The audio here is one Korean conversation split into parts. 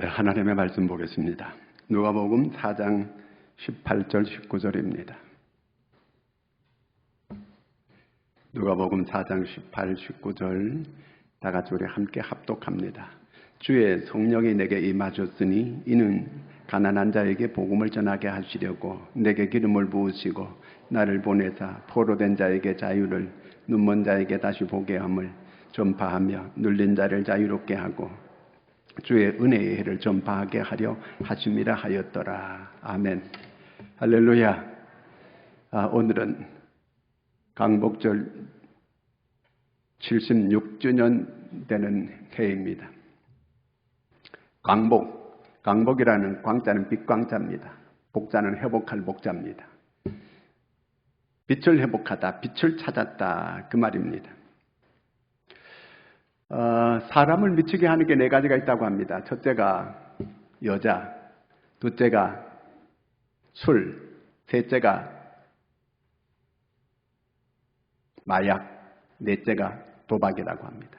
네, 하나님의 말씀 보겠습니다. 누가복음 4장 18절 19절입니다. 누가복음 4장 18, 19절 다 같이 우리 함께 합독합니다. 주의 성령이 내게 임하셨으니 이는 가난한 자에게 복음을 전하게 하시려고 내게 기름을 부으시고 나를 보내사 포로된 자에게 자유를, 눈먼 자에게 다시 보게 함을 전파하며 눌린 자를 자유롭게 하고 주의 은혜의 해를 전파하게 하려 하심이라 하였더라. 아멘. 할렐루야. 오늘은 강복절 76주년 되는 해입니다. 강복이라는 광자는 빛광자입니다. 복자는 회복할 복자입니다. 빛을 회복하다, 빛을 찾았다, 그 말입니다. 사람을 미치게 하는 게 4가지가 있다고 합니다. 첫째가 여자, 둘째가 술, 셋째가 마약, 넷째가 도박이라고 합니다.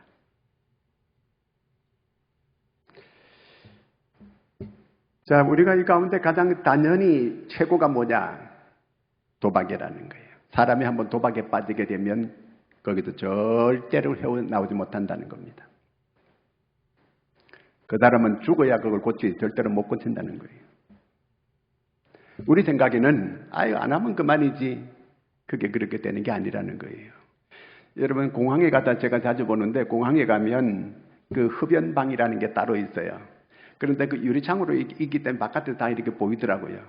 자, 우리가 이 가운데 가장 당연히 최고가 뭐냐? 도박이라는 거예요. 사람이 한번 도박에 빠지게 되면 거기서 절대로 헤어나오지 못한다는 겁니다. 그 사람은 죽어야 그걸 고치지 절대로 못 고친다는 거예요. 우리 생각에는 안 하면 그만이지, 그게 그렇게 되는 게 아니라는 거예요. 여러분, 공항에 가다 제가 자주 보는데 공항에 가면 그 흡연방이라는 게 따로 있어요. 그런데 그 유리창으로 있기 때문에 바깥에 다 이렇게 보이더라고요.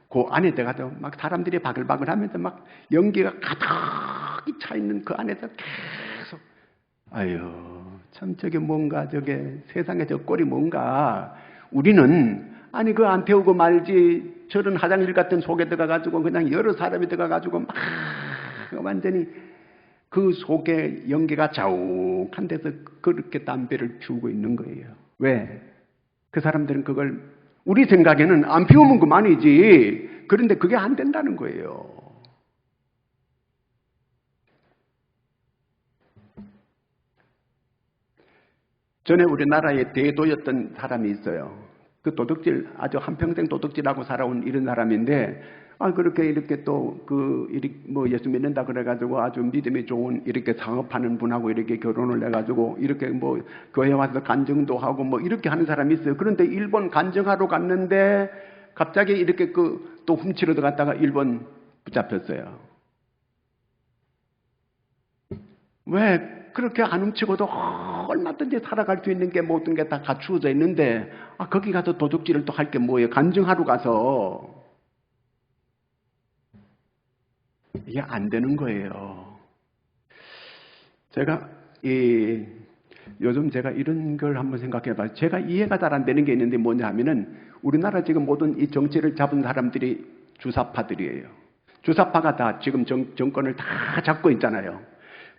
그 안에 들어가도 막 사람들이 바글바글 하면서 막 연기가 가득히 차 있는 그 안에서 계속, 참 저게 뭔가, 저게 세상에 저 꼴이 뭔가. 우리는 그거 안 태우고 말지, 저런 화장실 같은 속에 들어가가지고 그냥 여러 사람이 들어가가지고 막 완전히 그 속에 연기가 자욱한 데서 그렇게 담배를 피우고 있는 거예요. 왜? 그 사람들은 그걸 우리 생각에는 안 피우면 그만이지. 그런데 그게 안 된다는 거예요. 전에 우리나라에 대도였던 사람이 있어요. 그 도둑질, 아주 한평생 도둑질하고 살아온 이런 사람인데, 그렇게 이렇게 또 예수 믿는다 그래가지고 아주 믿음이 좋은 이렇게 상업하는 분하고 이렇게 결혼을 해가지고 이렇게 교회 와서 간증도 하고 이렇게 하는 사람이 있어요. 그런데 일본 간증하러 갔는데 갑자기 이렇게 또 훔치러 들어갔다가 일본 붙잡혔어요. 왜? 그렇게 안 훔치고도 얼마든지 살아갈 수 있는 게 모든 게 다 갖추어져 있는데, 거기 가서 도둑질을 또 할 게 뭐예요? 간증하러 가서. 이게 안 되는 거예요. 요즘 제가 이런 걸 한번 생각해 봐요. 제가 이해가 잘 안 되는 게 있는데 뭐냐 하면은, 우리나라 지금 모든 이 정치를 잡은 사람들이 주사파들이에요. 주사파가 다 지금 정권을 다 잡고 있잖아요.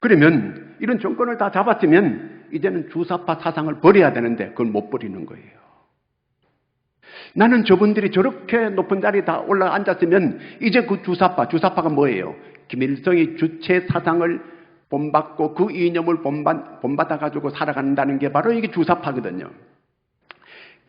그러면 이런 정권을 다 잡았으면 이제는 주사파 사상을 버려야 되는데 그걸 못 버리는 거예요. 나는 저분들이 저렇게 높은 자리에 다 올라 앉았으면 이제 그 주사파가 뭐예요? 김일성이 주체 사상을 본받고 그 이념을 본받아가지고 살아간다는 게 바로 이게 주사파거든요.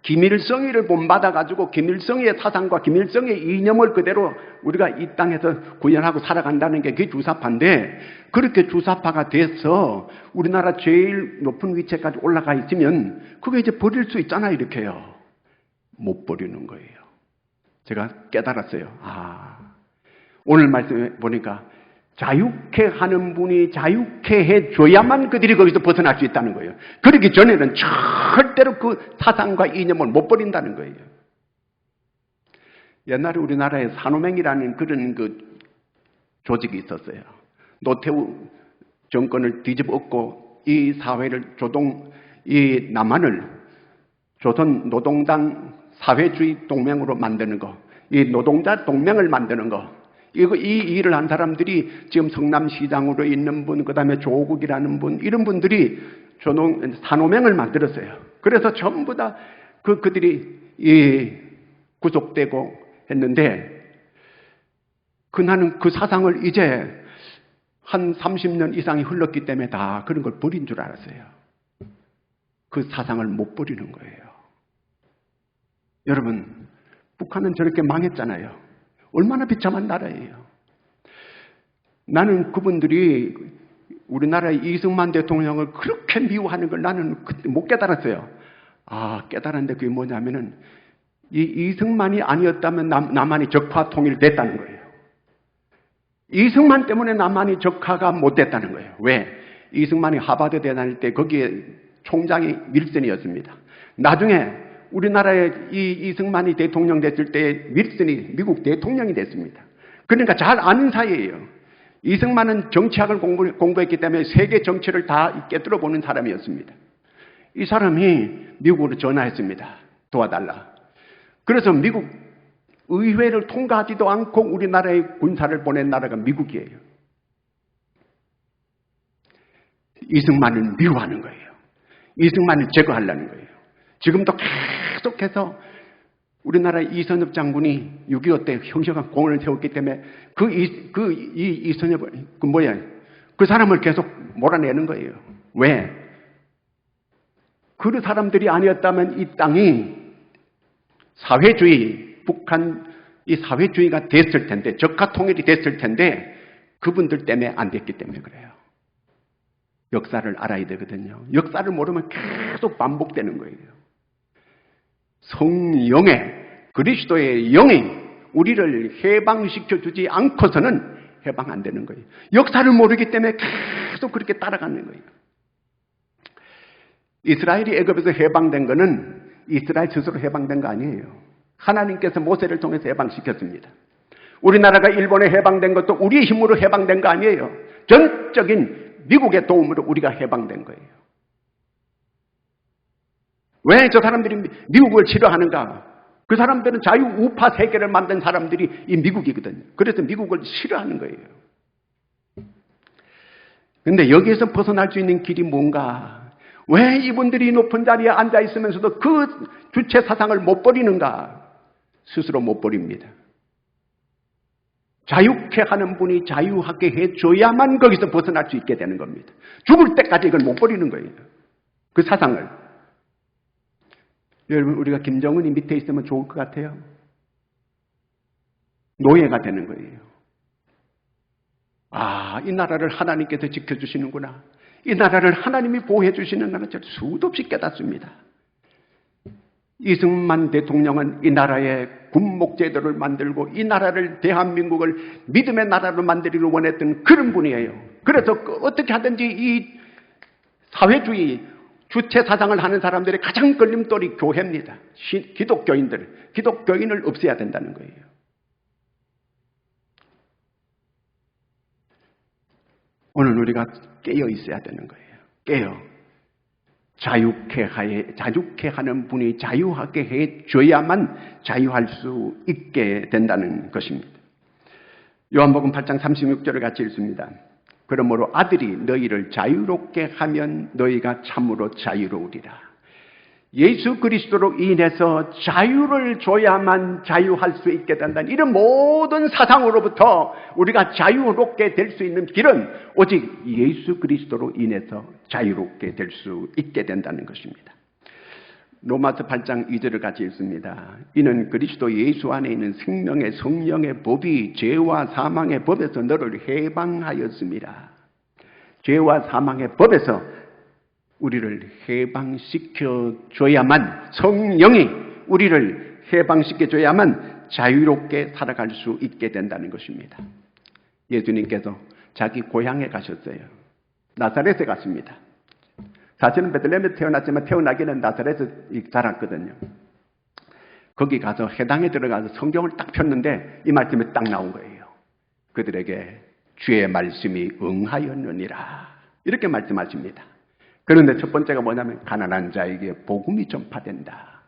김일성이를 본받아가지고 김일성의 사상과 김일성의 이념을 그대로 우리가 이 땅에서 구현하고 살아간다는 게 그게 주사파인데, 그렇게 주사파가 돼서 우리나라 제일 높은 위치까지 올라가 있으면 그게 이제 버릴 수 있잖아요. 이렇게요. 못 버리는 거예요. 제가 깨달았어요. 오늘 말씀에 보니까 자유케 하는 분이 자유케 해줘야만 그들이 거기서 벗어날 수 있다는 거예요. 그러기 전에는 절대로 그 사상과 이념을 못 버린다는 거예요. 옛날에 우리나라에 산호맹이라는 그런 조직이 있었어요. 노태우 정권을 뒤집어 엎고 이 사회를 이 남한을 조선 노동당 사회주의 동맹으로 만드는 거, 이 노동자 동맹을 만드는 거, 이 일을 한 사람들이 지금 성남시장으로 있는 분, 그 다음에 조국이라는 분, 이런 분들이 산호맹을 만들었어요. 그래서 전부 다 그들이 구속되고 했는데, 나는 그 사상을 이제 한 30년 이상이 흘렀기 때문에 다 그런 걸 버린 줄 알았어요. 그 사상을 못 버리는 거예요. 여러분, 북한은 저렇게 망했잖아요. 얼마나 비참한 나라예요. 나는 그분들이 우리나라의 이승만 대통령을 그렇게 미워하는 걸 나는 그때 못 깨달았어요. 깨달았는데 그게 뭐냐면은 이 이승만이 아니었다면 남한이 적화 통일됐다는 거예요. 이승만 때문에 남한이 적화가 못 됐다는 거예요. 왜? 이승만이 하버드대 다닐 때 거기에 총장이 윌슨이었습니다. 나중에 우리나라에 이승만이 대통령 됐을 때 윌슨이 미국 대통령이 됐습니다. 그러니까 잘 아는 사이예요. 이승만은 정치학을 공부했기 때문에 세계 정치를 다 깨뚫어 보는 사람이었습니다. 이 사람이 미국으로 전화했습니다. 도와달라. 그래서 미국 의회를 통과하지도 않고 우리나라에 군사를 보낸 나라가 미국이에요. 이승만을 미워하는 거예요. 이승만을 제거하려는 거예요. 지금도 계속해서 우리나라 이선엽 장군이 6.25 때 형식한 공을 세웠기 때문에 이선엽, 그 사람을 계속 몰아내는 거예요. 왜? 그 사람들이 아니었다면 이 땅이 사회주의, 북한 이 사회주의가 됐을 텐데, 적화 통일이 됐을 텐데, 그분들 때문에 안 됐기 때문에 그래요. 역사를 알아야 되거든요. 역사를 모르면 계속 반복되는 거예요. 성령의 그리스도의 영이 우리를 해방시켜 주지 않고서는 해방 안 되는 거예요. 역사를 모르기 때문에 계속 그렇게 따라가는 거예요. 이스라엘이 애굽에서 해방된 거는 이스라엘 스스로 해방된 거 아니에요. 하나님께서 모세를 통해서 해방시켰습니다. 우리나라가 일본에 해방된 것도 우리의 힘으로 해방된 거 아니에요. 전적인 미국의 도움으로 우리가 해방된 거예요. 왜 저 사람들이 미국을 싫어하는가? 그 사람들은 자유우파 세계를 만든 사람들이 이 미국이거든요. 그래서 미국을 싫어하는 거예요. 그런데 여기에서 벗어날 수 있는 길이 뭔가? 왜 이분들이 높은 자리에 앉아 있으면서도 그 주체 사상을 못 버리는가? 스스로 못 버립니다. 자유케 하는 분이 자유하게 해줘야만 거기서 벗어날 수 있게 되는 겁니다. 죽을 때까지 이걸 못 버리는 거예요. 그 사상을. 여러분, 우리가 김정은이 밑에 있으면 좋을 것 같아요? 노예가 되는 거예요. 이 나라를 하나님께서 지켜주시는구나. 이 나라를 하나님이 보호해 주시는 나라 저를 수도 없이 깨닫습니다. 이승만 대통령은 이 나라의 군목제도를 만들고 이 나라를 대한민국을 믿음의 나라로 만들기를 원했던 그런 분이에요. 그래서 어떻게 하든지 이 사회주의 주체 사상을 하는 사람들의 가장 걸림돌이 교회입니다. 기독교인을 없애야 된다는 거예요. 오늘 우리가 깨어 있어야 되는 거예요. 깨어. 자유케 하는 분이 자유하게 해줘야만 자유할 수 있게 된다는 것입니다. 요한복음 8장 36절을 같이 읽습니다. 그러므로 아들이 너희를 자유롭게 하면 너희가 참으로 자유로우리라. 예수 그리스도로 인해서 자유를 줘야만 자유할 수 있게 된다는 이런 모든 사상으로부터 우리가 자유롭게 될 수 있는 길은 오직 예수 그리스도로 인해서 자유롭게 될 수 있게 된다는 것입니다. 로마서 8장 2절을 같이 읽습니다. 이는 그리스도 예수 안에 있는 생명의 성령의 법이 죄와 사망의 법에서 너를 해방하였습니다. 죄와 사망의 법에서 우리를 해방시켜 줘야만, 성령이 우리를 해방시켜 줘야만 자유롭게 살아갈 수 있게 된다는 것입니다. 예수님께서 자기 고향에 가셨어요. 나사렛에 갔습니다. 사실은 베들레헴에 태어났지만 태어나기는 나사렛에서 자랐거든요. 거기 가서 해당에 들어가서 성경을 딱 폈는데 이 말씀이 딱 나온 거예요. 그들에게 주의 말씀이 응하였느니라. 이렇게 말씀하십니다. 그런데 첫 번째가 뭐냐면 가난한 자에게 복음이 전파된다.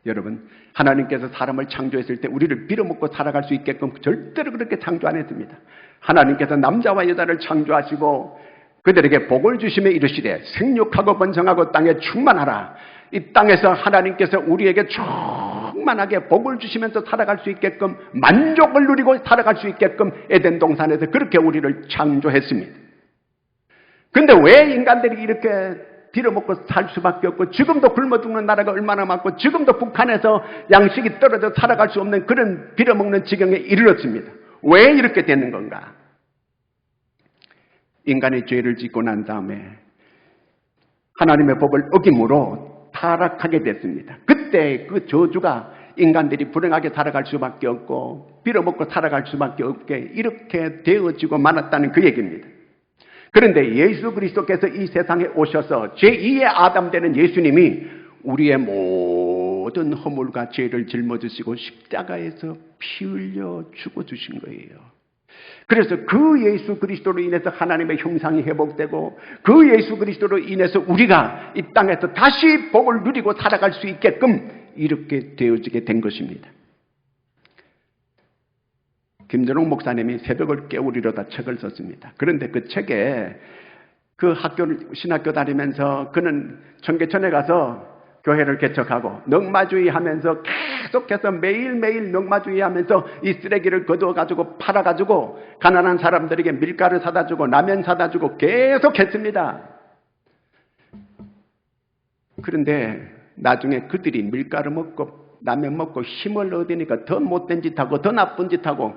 여러분, 하나님께서 사람을 창조했을 때 우리를 빌어먹고 살아갈 수 있게끔 절대로 그렇게 창조 안 했습니다. 하나님께서 남자와 여자를 창조하시고 그들에게 복을 주시며 이르시되 생육하고 번성하고 땅에 충만하라. 이 땅에서 하나님께서 우리에게 충만하게 복을 주시면서 살아갈 수 있게끔, 만족을 누리고 살아갈 수 있게끔 에덴 동산에서 그렇게 우리를 창조했습니다. 근데 왜 인간들이 이렇게 빌어먹고 살 수밖에 없고, 지금도 굶어 죽는 나라가 얼마나 많고, 지금도 북한에서 양식이 떨어져 살아갈 수 없는 그런 빌어먹는 지경에 이르렀습니다. 왜 이렇게 되는 건가? 인간이 죄를 짓고 난 다음에 하나님의 법을 어김으로 타락하게 됐습니다. 그때 그 저주가 인간들이 불행하게 살아갈 수밖에 없고 빌어먹고 살아갈 수밖에 없게 이렇게 되어지고 말았다는 그 얘기입니다. 그런데 예수 그리스도께서 이 세상에 오셔서 제2의 아담 되는 예수님이 우리의 모든 허물과 죄를 짊어지시고 십자가에서 피 흘려 죽어주신 거예요. 그래서 그 예수 그리스도로 인해서 하나님의 형상이 회복되고, 그 예수 그리스도로 인해서 우리가 이 땅에서 다시 복을 누리고 살아갈 수 있게끔 이렇게 되어지게 된 것입니다. 김전옥 목사님이 새벽을 깨우리로다 책을 썼습니다. 그런데 그 책에 그 신학교 다니면서 그는 청계천에 가서 교회를 개척하고 넉마주의 하면서 계속해서 매일매일 넉마주의 하면서 이 쓰레기를 거두어가지고 팔아가지고 가난한 사람들에게 밀가루 사다 주고 라면 사다 주고 계속 했습니다. 그런데 나중에 그들이 밀가루 먹고 라면 먹고 힘을 얻으니까 더 못된 짓 하고 더 나쁜 짓 하고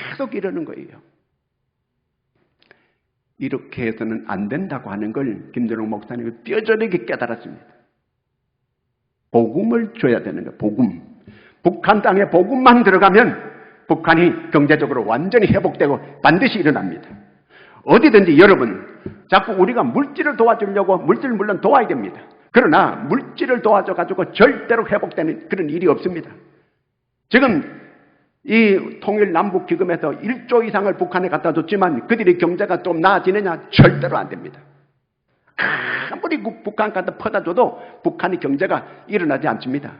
계속 이러는 거예요. 이렇게 해서는 안 된다고 하는 걸 김전옥 목사님이 뼈저리게 깨달았습니다. 복음을 줘야 되는 거예요. 복음. 북한 땅에 복음만 들어가면 북한이 경제적으로 완전히 회복되고 반드시 일어납니다. 어디든지 여러분, 자꾸 우리가 물질을 도와주려고, 물질 물론 도와야 됩니다. 그러나 물질을 도와줘가지고 절대로 회복되는 그런 일이 없습니다. 지금 이 통일남북기금에서 1조 이상을 북한에 갖다 줬지만 그들이 경제가 좀 나아지느냐? 절대로 안 됩니다. 아무리 북한 갖다 퍼다 줘도 북한의 경제가 일어나지 않습니다.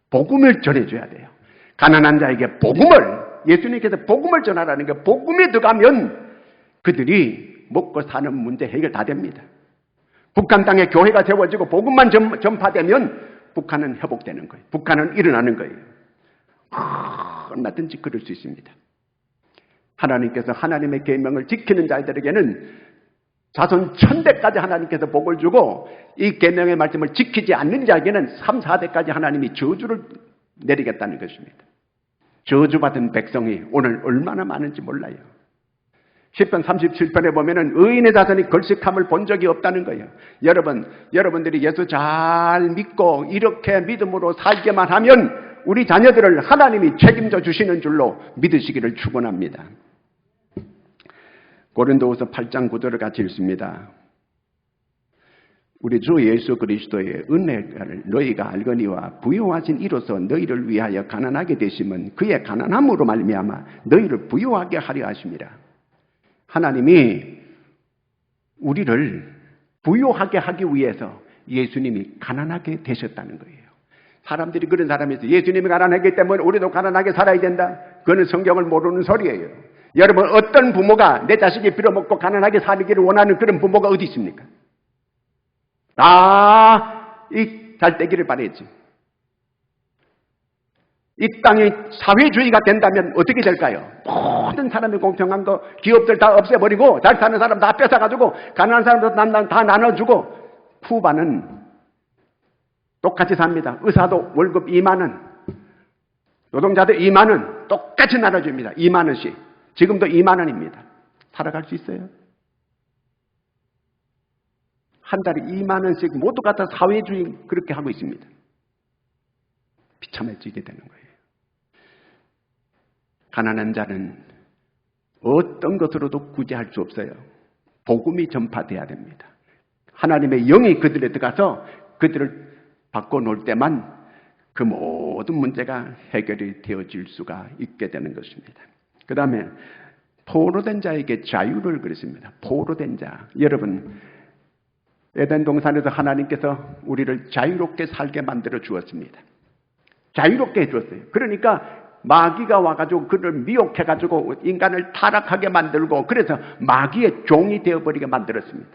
복음을 전해줘야 돼요. 가난한 자에게 복음을, 예수님께서 복음을 전하라는 게, 복음에 들어가면 그들이 먹고 사는 문제 해결 다 됩니다. 북한 땅에 교회가 세워지고 복음만 전파되면 북한은 회복되는 거예요. 북한은 일어나는 거예요. 얼마든지 그럴 수 있습니다. 하나님께서 하나님의 계명을 지키는 자들에게는 자손 1000대까지 하나님께서 복을 주고, 이 계명의 말씀을 지키지 않는 자에게는 3, 4대까지 하나님이 저주를 내리겠다는 것입니다. 저주받은 백성이 오늘 얼마나 많은지 몰라요. 10편 37편에 보면은 의인의 자손이 걸식함을 본 적이 없다는 거예요. 여러분들이 예수 잘 믿고 이렇게 믿음으로 살게만 하면 우리 자녀들을 하나님이 책임져 주시는 줄로 믿으시기를 축원합니다. 고린도후서 8장 9절을 같이 읽습니다. 우리 주 예수 그리스도의 은혜를 너희가 알거니와 부요하신 이로써 너희를 위하여 가난하게 되심은 그의 가난함으로 말미암아 너희를 부요하게 하려 하심이라. 하나님이 우리를 부요하게 하기 위해서 예수님이 가난하게 되셨다는 거예요. 사람들이 그런 사람이 있어요. 예수님이 가난하기 때문에 우리도 가난하게 살아야 된다. 그건 성경을 모르는 소리예요. 여러분, 어떤 부모가 내 자식이 빌어먹고 가난하게 살기를 원하는 그런 부모가 어디 있습니까? 잘 되기를 바라지. 이 땅이 사회주의가 된다면 어떻게 될까요? 모든 사람이 공평한 거, 기업들 다 없애버리고 잘 사는 사람 다 뺏어가지고 가난한 사람들 다 나눠주고, 후반은 똑같이 삽니다. 의사도 월급 2만 원, 노동자들 2만 원 똑같이 나눠줍니다. 2만 원씩. 지금도 2만 원입니다. 살아갈 수 있어요? 한 달에 2만 원씩 모두 갖다 사회주의 그렇게 하고 있습니다. 비참해지게 되는 거예요. 가난한 자는 어떤 것으로도 구제할 수 없어요. 복음이 전파돼야 됩니다. 하나님의 영이 그들에 들어가서 그들을 바꿔놓을 때만 그 모든 문제가 해결이 되어질 수가 있게 되는 것입니다. 그 다음에 포로된 자에게 자유를 그랬습니다. 포로된 자. 여러분, 에덴 동산에서 하나님께서 우리를 자유롭게 살게 만들어 주었습니다. 자유롭게 해주었어요. 그러니까 마귀가 와가지고 그를 미혹해가지고 인간을 타락하게 만들고, 그래서 마귀의 종이 되어버리게 만들었습니다.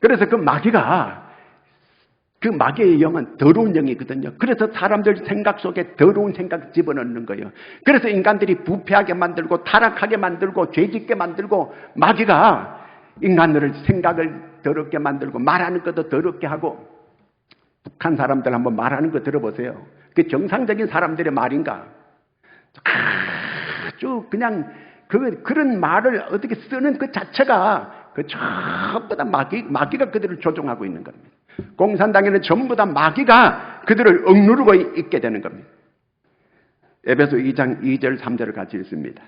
그래서 그 마귀의 영은 더러운 영이거든요. 그래서 사람들 생각 속에 더러운 생각 집어넣는 거예요. 그래서 인간들이 부패하게 만들고 타락하게 만들고 죄짓게 만들고, 마귀가 인간들을 생각을 더럽게 만들고 말하는 것도 더럽게 하고. 북한 사람들 한번 말하는 거 들어보세요. 그게 정상적인 사람들의 말인가? 아주 그냥 그런 말을 어떻게 쓰는 그 자체가 그 전부 다 마귀가 그들을 조종하고 있는 겁니다. 공산당에는 전부 다 마귀가 그들을 억누르고 있게 되는 겁니다. 에베소 2장 2절 3절을 같이 읽습니다.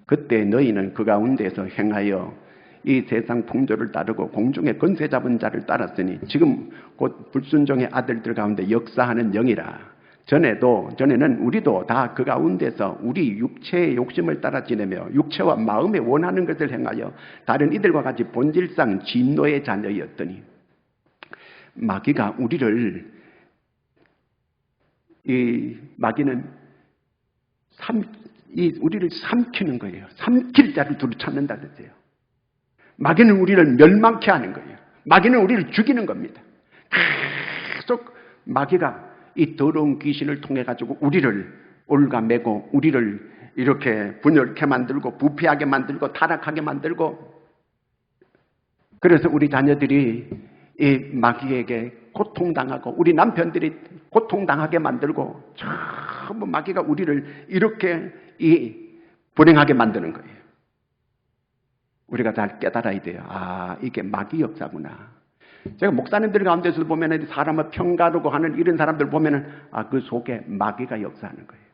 그때 너희는 그 가운데서 행하여 이 세상 풍조를 따르고 공중의 권세 잡은 자를 따랐으니 지금 곧 불순종의 아들들 가운데 역사하는 영이라. 전에는 우리도 다 그 가운데서 우리 육체의 욕심을 따라 지내며 육체와 마음에 원하는 것을 행하여 다른 이들과 같이 본질상 진노의 자녀였더니. 마귀가 마귀는 우리를 삼키는 거예요. 삼킬 자를 두루 찾는다 그랬어요. 마귀는 우리를 멸망케 하는 거예요. 마귀는 우리를 죽이는 겁니다. 계속 마귀가 이 더러운 귀신을 통해 가지고 우리를 올가매고 우리를 이렇게 분열케 만들고 부패하게 만들고 타락하게 만들고, 그래서 우리 자녀들이 이 마귀에게 고통당하고 우리 남편들이 고통당하게 만들고 전부 마귀가 우리를 이렇게 불행하게 만드는 거예요. 우리가 잘 깨달아야 돼요. 아, 이게 마귀 역사구나. 제가 목사님들 가운데서 보면 사람을 평가하고 하는 이런 사람들 보면은 그 속에 마귀가 역사하는 거예요.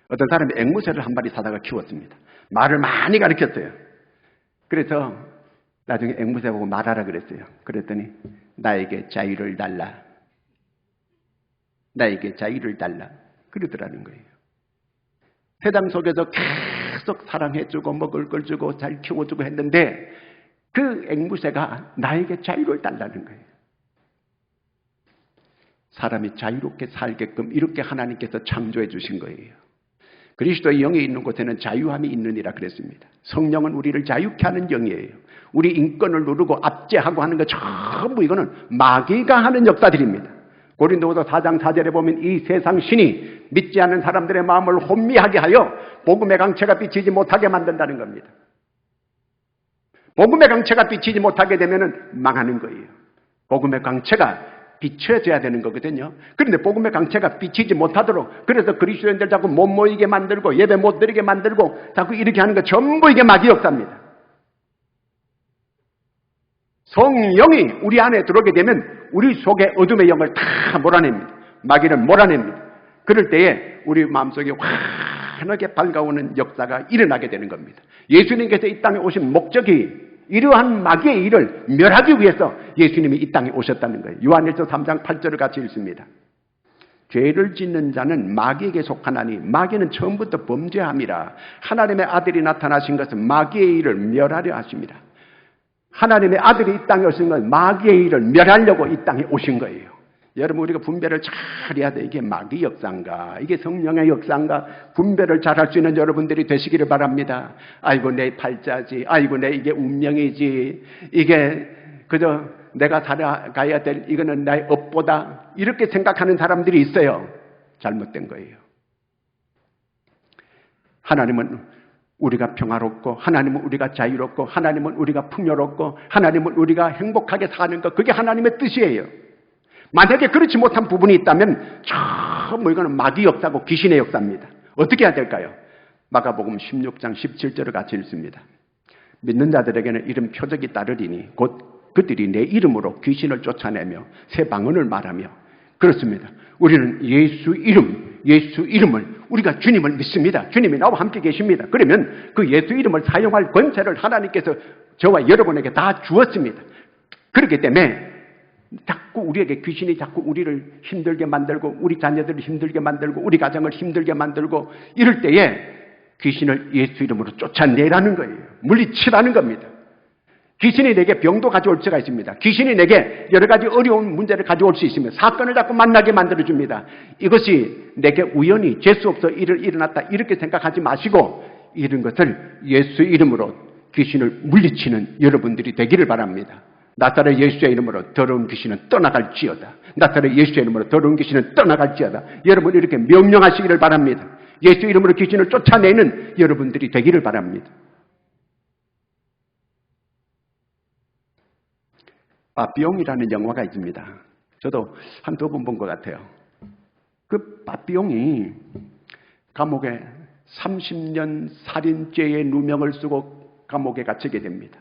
어떤 사람이 앵무새를 한 마리 사다가 키웠습니다. 말을 많이 가르쳤어요. 그래서 나중에 앵무새 보고 말하라 그랬어요. 그랬더니 나에게 자유를 달라. 나에게 자유를 달라. 그러더라는 거예요. 세상 속에서 계속 사랑해주고 먹을 걸 주고 잘 키워주고 했는데 그 앵무새가 나에게 자유를 달라는 거예요. 사람이 자유롭게 살게끔 이렇게 하나님께서 창조해 주신 거예요. 그리스도의 영이 있는 곳에는 자유함이 있느니라 그랬습니다. 성령은 우리를 자유케 하는 영이에요. 우리 인권을 누르고 압제하고 하는 거 전부 이거는 마귀가 하는 역사들입니다. 고린도후서 4장 4절에 보면 이 세상 신이 믿지 않는 사람들의 마음을 혼미하게 하여 복음의 강체가 비치지 못하게 만든다는 겁니다. 복음의 강체가 비치지 못하게 되면 망하는 거예요. 복음의 강체가 비춰져야 되는 거거든요. 그런데 복음의 강체가 비치지 못하도록, 그래서 그리스도인들 자꾸 못 모이게 만들고 예배 못 드리게 만들고 자꾸 이렇게 하는 거 전부 이게 마귀 역사입니다. 성령이 우리 안에 들어오게 되면 우리 속에 어둠의 영을 다 몰아냅니다. 마귀를 몰아냅니다. 그럴 때에 우리 마음속에 환하게 밝아오는 역사가 일어나게 되는 겁니다. 예수님께서 이 땅에 오신 목적이 이러한 마귀의 일을 멸하기 위해서 예수님이 이 땅에 오셨다는 거예요. 요한일서 3장 8절을 같이 읽습니다. 죄를 짓는 자는 마귀에게 속하나니 마귀는 처음부터 범죄함이라. 하나님의 아들이 나타나신 것은 마귀의 일을 멸하려 하십니다. 하나님의 아들이 이 땅에 오신 건 마귀의 일을 멸하려고 이 땅에 오신 거예요. 여러분, 우리가 분별을 잘 해야 돼. 이게 마귀 역사인가, 이게 성령의 역사인가, 분별을 잘 할 수 있는 여러분들이 되시기를 바랍니다. 아이고 내 팔자지, 아이고 내 이게 운명이지, 이게 그저 내가 살아가야 될 이거는 나의 업보다, 이렇게 생각하는 사람들이 있어요. 잘못된 거예요. 하나님은 우리가 평화롭고, 하나님은 우리가 자유롭고, 하나님은 우리가 풍요롭고, 하나님은 우리가 행복하게 사는 것, 그게 하나님의 뜻이에요. 만약에 그렇지 못한 부분이 있다면 전부 이거는 마귀 역사고 귀신의 역사입니다. 어떻게 해야 될까요? 마가복음 16장 17절을 같이 읽습니다. 믿는 자들에게는 이런 표적이 따르리니 곧 그들이 내 이름으로 귀신을 쫓아내며 새 방언을 말하며. 그렇습니다. 우리는 예수 이름을, 우리가 주님을 믿습니다. 주님이 나와 함께 계십니다. 그러면 그 예수 이름을 사용할 권세를 하나님께서 저와 여러분에게 다 주었습니다. 그렇기 때문에 자꾸 우리에게 귀신이 자꾸 우리를 힘들게 만들고, 우리 자녀들을 힘들게 만들고, 우리 가정을 힘들게 만들고, 이럴 때에 귀신을 예수 이름으로 쫓아내라는 거예요. 물리치라는 겁니다. 귀신이 내게 병도 가져올 수가 있습니다. 귀신이 내게 여러 가지 어려운 문제를 가져올 수 있으며 사건을 자꾸 만나게 만들어줍니다. 이것이 내게 우연히 재수 없어 일어났다, 이렇게 생각하지 마시고 이런 것을 예수 이름으로 귀신을 물리치는 여러분들이 되기를 바랍니다. 나사렛 예수의 이름으로 더러운 귀신은 떠나갈지어다. 나사렛 예수의 이름으로 더러운 귀신은 떠나갈지어다. 여러분 이렇게 명령하시기를 바랍니다. 예수 이름으로 귀신을 쫓아내는 여러분들이 되기를 바랍니다. 빠삐용이라는 영화가 있습니다. 저도 한두 번 본 것 같아요. 그 빠삐용이 감옥에 30년 살인죄의 누명을 쓰고 감옥에 갇히게 됩니다.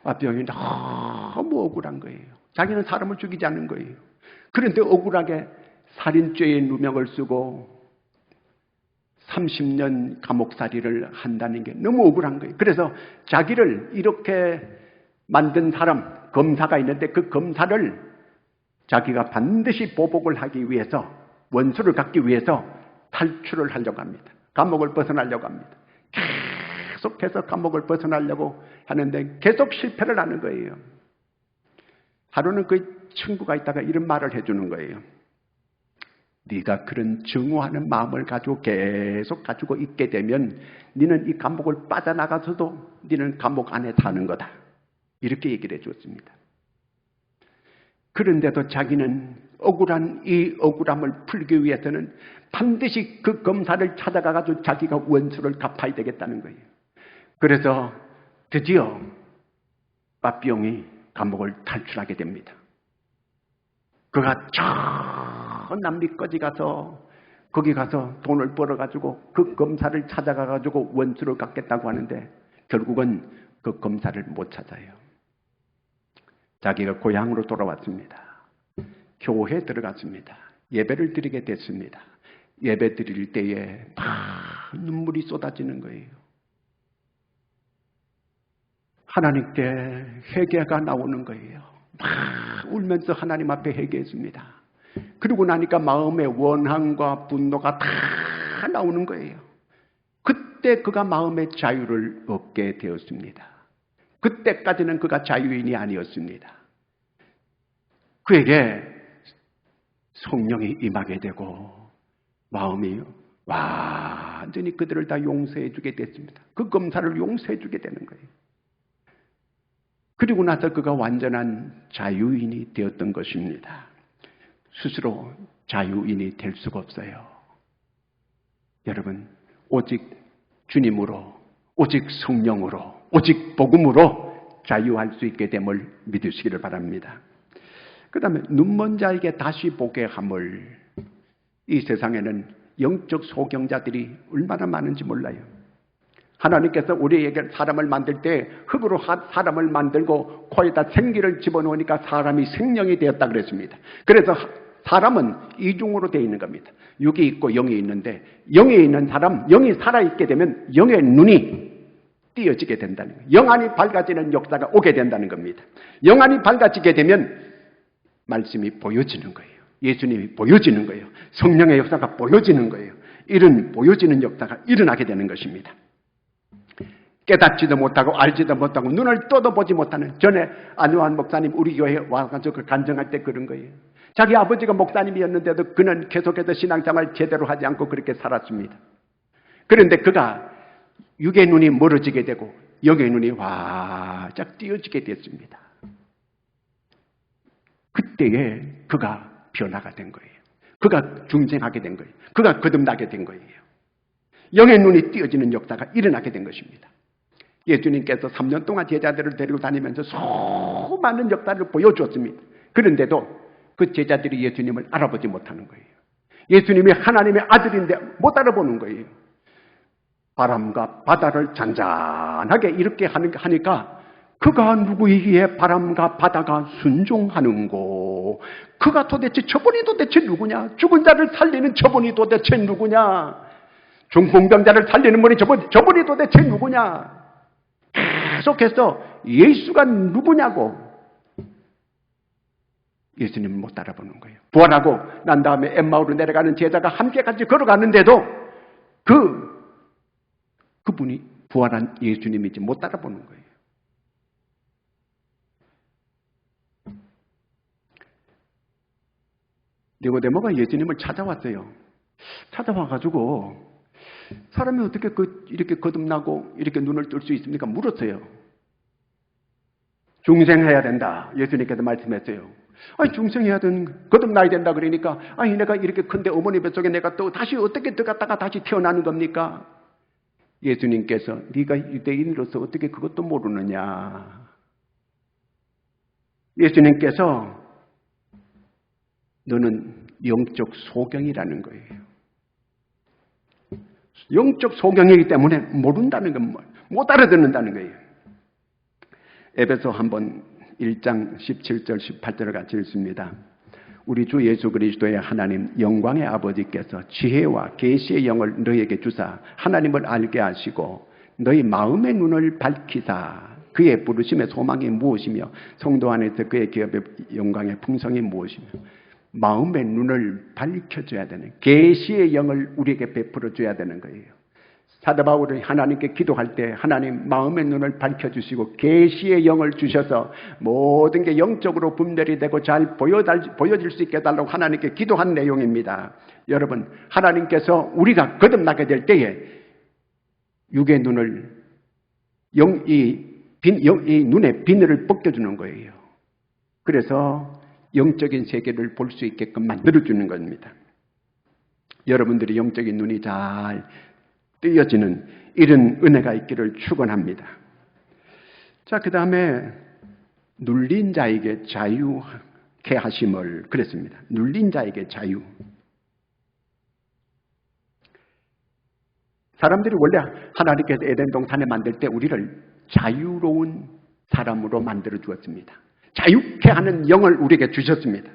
빠삐용이 너무 억울한 거예요. 자기는 사람을 죽이지 않는 거예요. 그런데 억울하게 살인죄의 누명을 쓰고 30년 감옥살이를 한다는 게 너무 억울한 거예요. 그래서 자기를 이렇게 만든 사람, 검사가 있는데 그 검사를 자기가 반드시 보복을 하기 위해서, 원수를 갖기 위해서 탈출을 하려고 합니다. 감옥을 벗어나려고 합니다. 계속해서 감옥을 벗어나려고 하는데 계속 실패를 하는 거예요. 하루는 그 친구가 있다가 이런 말을 해주는 거예요. 네가 그런 증오하는 마음을 가지고 계속 가지고 있게 되면 네는 이 감옥을 빠져나가서도 네는 감옥 안에 사는 거다. 이렇게 얘기를 해줬습니다. 그런데도 자기는 억울한 이 억울함을 풀기 위해서는 반드시 그 검사를 찾아가가지고 자기가 원수를 갚아야 되겠다는 거예요. 그래서 드디어 빠삐용이 감옥을 탈출하게 됩니다. 그가 저 남미까지 가서 거기 가서 돈을 벌어가지고 그 검사를 찾아가가지고 원수를 갚겠다고 하는데 결국은 그 검사를 못 찾아요. 자기가 고향으로 돌아왔습니다. 교회에 들어갔습니다. 예배를 드리게 됐습니다. 예배 드릴 때에 막 눈물이 쏟아지는 거예요. 하나님께 회개가 나오는 거예요. 막 울면서 하나님 앞에 회개했습니다. 그러고 나니까 마음의 원한과 분노가 다 나오는 거예요. 그때 그가 마음의 자유를 얻게 되었습니다. 그때까지는 그가 자유인이 아니었습니다. 그에게 성령이 임하게 되고 마음이 완전히 그들을 다 용서해 주게 됐습니다. 그 검사를 용서해 주게 되는 거예요. 그리고 나서 그가 완전한 자유인이 되었던 것입니다. 스스로 자유인이 될 수가 없어요. 여러분, 오직 주님으로, 오직 성령으로, 오직 복음으로 자유할 수 있게 됨을 믿으시기를 바랍니다. 그 다음에 눈먼 자에게 다시 보게 함을. 이 세상에는 영적 소경자들이 얼마나 많은지 몰라요. 하나님께서 우리에게 사람을 만들 때 흙으로 사람을 만들고 코에다 생기를 집어넣으니까 사람이 생명이 되었다 그랬습니다. 그래서 사람은 이중으로 되어 있는 겁니다. 육이 있고 영이 있는데 영에 있는 사람, 영이 살아있게 되면 영의 눈이 띄어지게 된다는 거예요. 영안이 밝아지는 역사가 오게 된다는 겁니다. 영안이 밝아지게 되면 말씀이 보여지는 거예요. 예수님이 보여지는 거예요. 성령의 역사가 보여지는 거예요. 이런 보여지는 역사가 일어나게 되는 것입니다. 깨닫지도 못하고 알지도 못하고 눈을 떠도 보지 못하는, 전에 안요한 목사님 우리 교회에 와서 그 간증할 때 그런 거예요. 자기 아버지가 목사님이었는데도 그는 계속해서 신앙생활 제대로 하지 않고 그렇게 살았습니다. 그런데 그가 육의 눈이 멀어지게 되고 영의 눈이 활짝 띄어지게 됐습니다. 그때에 그가 변화가 된 거예요. 그가 중생하게 된 거예요. 그가 거듭나게 된 거예요. 영의 눈이 띄어지는 역사가 일어나게 된 것입니다. 예수님께서 3년 동안 제자들을 데리고 다니면서 수많은 역사를 보여주었습니다. 그런데도 그 제자들이 예수님을 알아보지 못하는 거예요. 예수님이 하나님의 아들인데 못 알아보는 거예요. 바람과 바다를 잔잔하게 이렇게 하니까 그가 누구이기에 바람과 바다가 순종하는고? 그가 도대체 저분이 도대체 누구냐? 죽은 자를 살리는 저분이 도대체 누구냐? 중풍병자를 살리는 분이 저분이 도대체 누구냐? 계속해서 예수가 누구냐고 예수님을 못 알아보는 거예요. 부활하고 난 다음에 엠마오로 내려가는 제자가 함께 같이 걸어가는데도 그분이 부활한 예수님인지 못 알아보는 거예요. 니고데모가 예수님을 찾아왔어요. 찾아와가지고 사람이 어떻게 이렇게 거듭나고 이렇게 눈을 뜰 수 있습니까? 물었어요. 중생해야 된다. 예수님께서 말씀했어요. 아니, 중생이하든 거듭나야 된다 그러니까, 아니, 내가 이렇게 큰데 어머니 뱃속에 내가 또 다시 어떻게 들어갔다가 다시 태어나는 겁니까? 예수님께서 네가 유대인으로서 어떻게 그것도 모르느냐. 예수님께서 너는 영적 소경이라는 거예요. 영적 소경이기 때문에 모른다는 건 못 알아듣는다는 거예요. 에베소 한번 1장 17절 18절을 같이 읽습니다. 우리 주 예수 그리스도의 하나님 영광의 아버지께서 지혜와 계시의 영을 너희에게 주사 하나님을 알게 하시고 너희 마음의 눈을 밝히사 그의 부르심의 소망이 무엇이며 성도 안에서 그의 기업의 영광의 풍성이 무엇이며 마음의 눈을 밝혀줘야 되는 계시의 영을 우리에게 베풀어 줘야 되는 거예요. 사도 바울이 하나님께 기도할 때 하나님 마음의 눈을 밝혀주시고 계시의 영을 주셔서 모든 게 영적으로 분별이 되고 잘 보여질 수 있게 해달라고 하나님께 기도한 내용입니다. 여러분, 하나님께서 우리가 거듭나게 될 때에 육의 눈을 이 눈의 비늘을 벗겨주는 거예요. 그래서 영적인 세계를 볼 수 있게끔 만들어주는 겁니다. 여러분들이 영적인 눈이 잘 뜨여지는 이런 은혜가 있기를 축원합니다. 자, 그 다음에 눌린 자에게 자유케 하심을 그랬습니다. 눌린 자에게 자유. 사람들이 원래 하나님께서 에덴 동산에 만들 때 우리를 자유로운 사람으로 만들어 주었습니다. 자유케 하는 영을 우리에게 주셨습니다.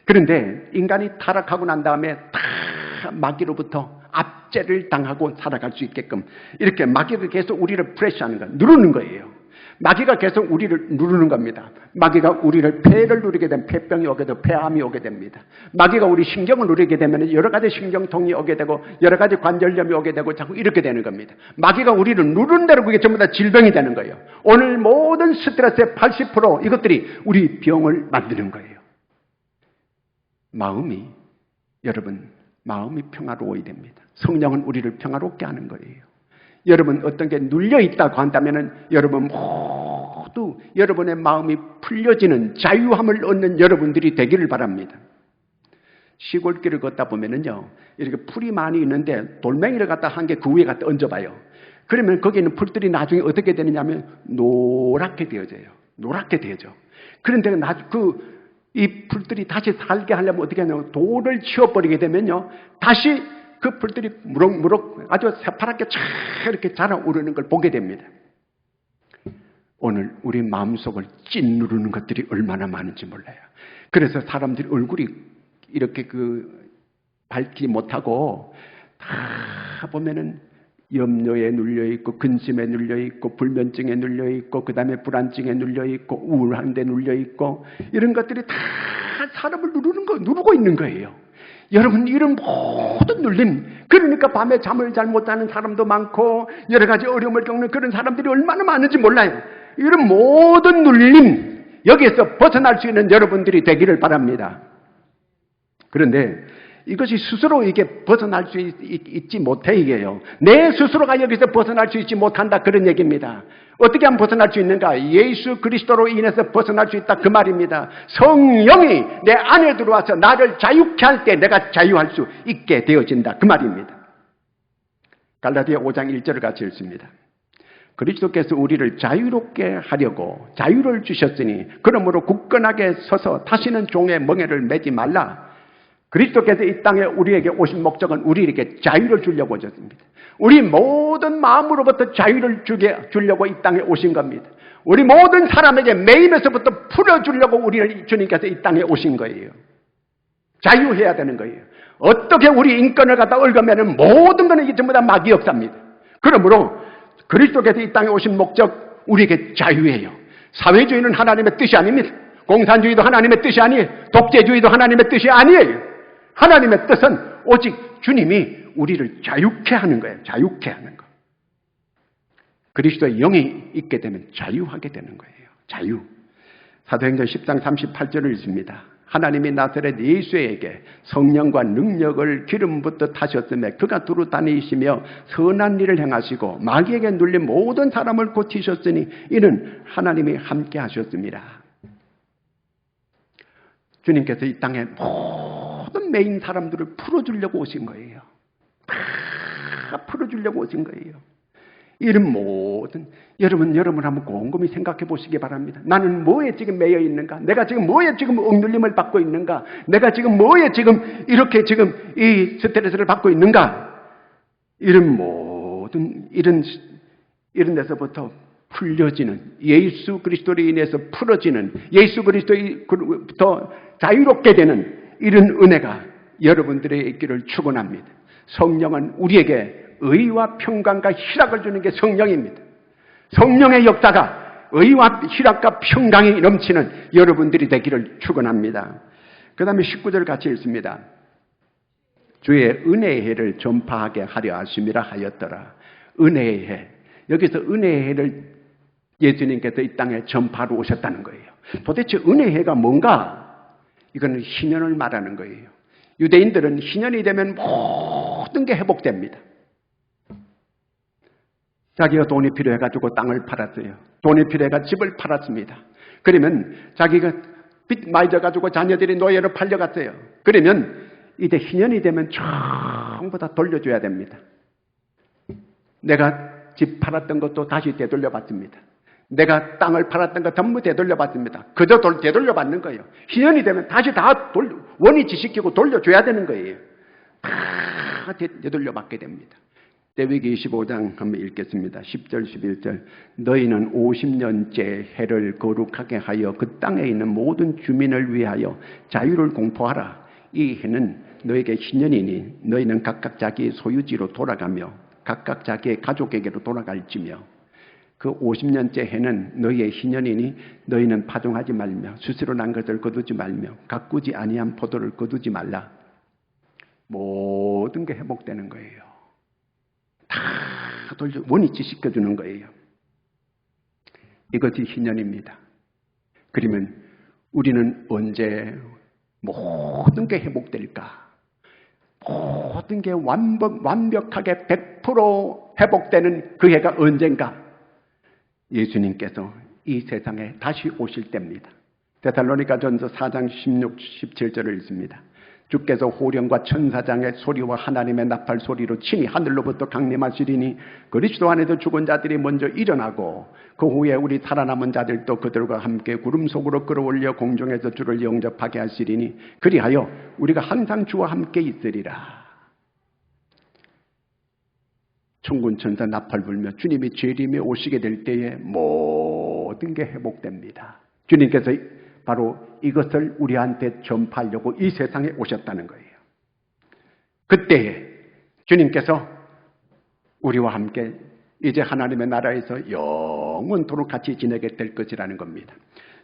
그런데 인간이 타락하고 난 다음에 다 마귀로부터 압제를 당하고 살아갈 수 있게끔 이렇게 마귀가 계속 우리를 프레시하는 거예요. 누르는 거예요. 마귀가 계속 우리를 누르는 겁니다. 마귀가 우리를 폐를 누리게 되면 폐병이 오게 되고 폐암이 오게 됩니다. 마귀가 우리 신경을 누리게 되면 여러 가지 신경통이 오게 되고 여러 가지 관절염이 오게 되고 자꾸 이렇게 되는 겁니다. 마귀가 우리를 누르는 대로 그게 전부 다 질병이 되는 거예요. 오늘 모든 스트레스의 80% 이것들이 우리 병을 만드는 거예요. 여러분 마음이 평화로워야 됩니다. 성령은 우리를 평화롭게 하는 거예요. 여러분 어떤 게 눌려있다고 한다면 여러분 모두 여러분의 마음이 풀려지는 자유함을 얻는 여러분들이 되기를 바랍니다. 시골길을 걷다 보면은요, 이렇게 풀이 많이 있는데 돌멩이를 갖다 한 개 그 위에 갖다 얹어봐요. 그러면 거기는 풀들이 나중에 어떻게 되느냐 하면 노랗게 되어져요. 노랗게 되어져. 그런데 이 풀들이 다시 살게 하려면 어떻게 하냐면 돌을 치워버리게 되면요, 다시 그 풀들이 무럭무럭 아주 새파랗게 쫙 이렇게 자라오르는 걸 보게 됩니다. 오늘 우리 마음속을 찐누르는 것들이 얼마나 많은지 몰라요. 그래서 사람들이 얼굴이 이렇게 밝지 못하고 다 보면은 염려에 눌려있고 근심에 눌려있고 불면증에 눌려있고 그 다음에 불안증에 눌려있고 우울한 데 눌려있고 이런 것들이 다 사람을 누르고 있는 거예요. 여러분 이런 모든 눌림, 그러니까 밤에 잠을 잘 못 자는 사람도 많고 여러 가지 어려움을 겪는 그런 사람들이 얼마나 많은지 몰라요. 이런 모든 눌림, 여기에서 벗어날 수 있는 여러분들이 되기를 바랍니다. 그런데 이것이 스스로 이게 벗어날 수 있지 못해 이게요. 내 스스로가 여기서 벗어날 수 있지 못한다 그런 얘기입니다. 어떻게 하면 벗어날 수 있는가? 예수 그리스도로 인해서 벗어날 수 있다 그 말입니다. 성령이 내 안에 들어와서 나를 자유케 할 때 내가 자유할 수 있게 되어진다 그 말입니다. 갈라디아 5장 1절을 같이 읽습니다. 그리스도께서 우리를 자유롭게 하려고 자유를 주셨으니 그러므로 굳건하게 서서 다시는 종의 멍에를 매지 말라. 그리스도께서 이 땅에 우리에게 오신 목적은 우리에게 자유를 주려고 오셨습니다. 우리 모든 마음으로부터 자유를 주려고 이 땅에 오신 겁니다. 우리 모든 사람에게 매임에서부터 풀어주려고 우리를 주님께서 이 땅에 오신 거예요. 자유해야 되는 거예요. 어떻게 우리 인권을 갖다 얽으면 모든 것은 이게 전부 다 마귀 역사입니다. 그러므로 그리스도께서 이 땅에 오신 목적 우리에게 자유예요. 사회주의는 하나님의 뜻이 아닙니다. 공산주의도 하나님의 뜻이 아니에요. 독재주의도 하나님의 뜻이 아니에요. 하나님의 뜻은 오직 주님이 우리를 자유케 하는 거예요. 자유케 하는 거. 그리스도의 영이 있게 되면 자유하게 되는 거예요. 자유. 사도행전 10장 38절을 읽습니다. 하나님이 나사렛 예수에게 성령과 능력을 기름 붓듯 하셨으며 그가 두루 다니시며 선한 일을 행하시고 마귀에게 눌린 모든 사람을 고치셨으니 이는 하나님이 함께 하셨습니다. 주님께서 이 땅에 모든 매인 사람들을 풀어주려고 오신 거예요. 다 풀어주려고 오신 거예요. 이런 모든 여러분 한번 곰곰이 생각해 보시기 바랍니다. 나는 뭐에 지금 매여 있는가? 내가 지금 뭐에 지금 억눌림을 받고 있는가? 내가 지금 뭐에 지금 이렇게 지금 이 스트레스를 받고 있는가? 이런 모든 이런 데서부터 풀려지는, 예수 그리스도로 인해서 풀어지는, 예수 그리스도로부터 자유롭게 되는 이런 은혜가 여러분들의 있기를 축원합니다. 성령은 우리에게 의와 평강과 희락을 주는 게 성령입니다. 성령의 역사가 의와 희락과 평강이 넘치는 여러분들이 되기를 축원합니다. 그 다음에 19절 같이 읽습니다. 주의 은혜의 해를 전파하게 하려 하심이라 하였더라. 은혜의 해. 여기서 은혜의 해를 예수님께서 이 땅에 전파로 오셨다는 거예요. 도대체 은혜의 해가 뭔가? 이거는 희년을 말하는 거예요. 유대인들은 희년이 되면 모든 게 회복됩니다. 자기가 돈이 필요해가지고 땅을 팔았어요. 돈이 필요해가 집을 팔았습니다. 그러면 자기가 빚 많이 져가지고 자녀들이 노예로 팔려갔어요. 그러면 이제 희년이 되면 전부 다 돌려줘야 됩니다. 내가 집 팔았던 것도 다시 되돌려 받습니다. 내가 땅을 팔았던 거 전부 되돌려 받습니다. 그저 되돌려 받는 거예요. 희년이 되면 다시 다 원위치시키고 돌려줘야 되는 거예요. 다 되돌려 받게 됩니다. 레위기 25장 한번 읽겠습니다. 10절 11절 너희는 50년째 해를 거룩하게 하여 그 땅에 있는 모든 주민을 위하여 자유를 공포하라. 이 해는 너에게 희년이니 너희는 각각 자기의 소유지로 돌아가며 각각 자기의 가족에게로 돌아갈지며 그 50년째 해는 너희의 희년이니 너희는 파종하지 말며 스스로 난 것을 거두지 말며 가꾸지 아니한 포도를 거두지 말라. 모든 게 회복되는 거예요. 다 돌려 원위치 시켜주는 거예요. 이것이 희년입니다. 그러면 우리는 언제 모든 게 회복될까? 모든 게 완벽하게 100% 회복되는 그 해가 언젠가? 예수님께서 이 세상에 다시 오실 때입니다. 데살로니가전서 4장 16, 17절을 읽습니다. 주께서 호령과 천사장의 소리와 하나님의 나팔 소리로 친히 하늘로부터 강림하시리니 그리스도 안에서 죽은 자들이 먼저 일어나고 그 후에 우리 살아남은 자들도 그들과 함께 구름 속으로 끌어올려 공중에서 주를 영접하게 하시리니 그리하여 우리가 항상 주와 함께 있으리라. 천군 천사 나팔 불며 주님이 재림에 오시게 될 때에 모든 게 회복됩니다. 주님께서 바로 이것을 우리한테 전파하려고 이 세상에 오셨다는 거예요. 그때에 주님께서 우리와 함께 이제 하나님의 나라에서 영원토록 같이 지내게 될 것이라는 겁니다.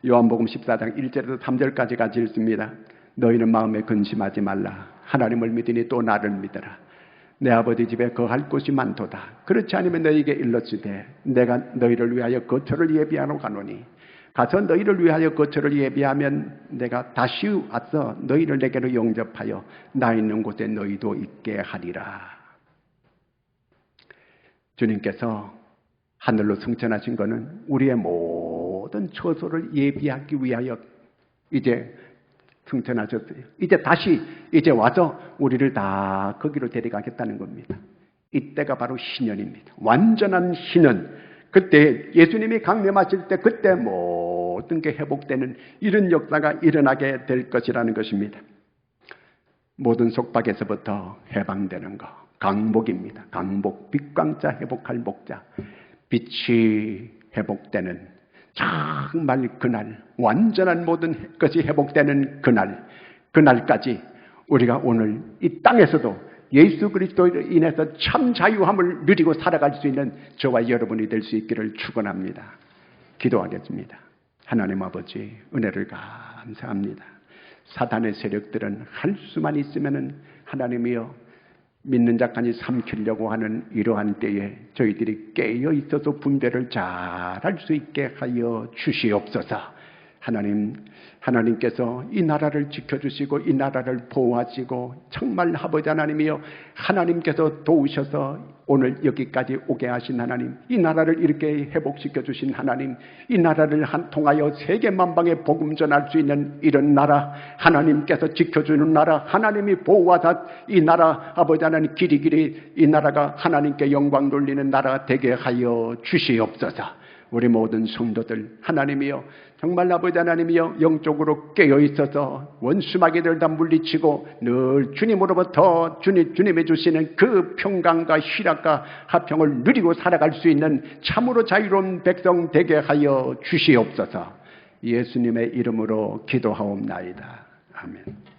요한복음 14장 1절에서 3절까지 같이 읽습니다. 너희는 마음에 근심하지 말라. 하나님을 믿으니 또 나를 믿어라. 내 아버지 집에 거할 곳이 많도다. 그렇지 않으면 너희에게 일렀으되 내가 너희를 위하여 거처를 예비하러 가노니 가서 너희를 위하여 거처를 예비하면 내가 다시 와서 너희를 내게로 영접하여 나 있는 곳에 너희도 있게 하리라. 주님께서 하늘로 승천하신 것은 우리의 모든 처소를 예비하기 위하여 이제 승천하셨어요. 이제 다시 이제 와서 우리를 다 거기로 데려가겠다는 겁니다. 이때가 바로 희년입니다. 완전한 희년. 그때 예수님이 강림하실 때 그때 모든 게 회복되는 이런 역사가 일어나게 될 것이라는 것입니다. 모든 속박에서부터 해방되는 것. 강복입니다. 강복. 빛광자 회복할 목자. 빛이 회복되는 정말 그날, 완전한 모든 것이 회복되는 그날까지 우리가 오늘 이 땅에서도 예수 그리스도로 인해서 참 자유함을 누리고 살아갈 수 있는 저와 여러분이 될 수 있기를 축원합니다. 기도하겠습니다. 하나님 아버지, 은혜를 감사합니다. 사단의 세력들은 할 수만 있으면 하나님이여 믿는 자까지 삼키려고 하는 이러한 때에 저희들이 깨어 있어서 분별을 잘 할 수 있게 하여 주시옵소서. 하나님께서 이 나라를 지켜주시고 이 나라를 보호하시고 정말 아버지 하나님이여 하나님께서 도우셔서 오늘 여기까지 오게 하신 하나님, 이 나라를 이렇게 회복시켜 주신 하나님, 이 나라를 통하여 세계 만방에 복음 전할 수 있는 이런 나라, 하나님께서 지켜주는 나라, 하나님이 보호하사 이 나라 아버지 하나님 길이길이 이 나라가 하나님께 영광 돌리는 나라가 되게 하여 주시옵소서. 우리 모든 성도들 하나님이여 정말 아버지 하나님이여 영적으로 깨어있어서 원수마귀들 다 물리치고 늘 주님으로부터 주님이 주시는 그 평강과 희락과 화평을 누리고 살아갈 수 있는 참으로 자유로운 백성 되게 하여 주시옵소서. 예수님의 이름으로 기도하옵나이다. 아멘.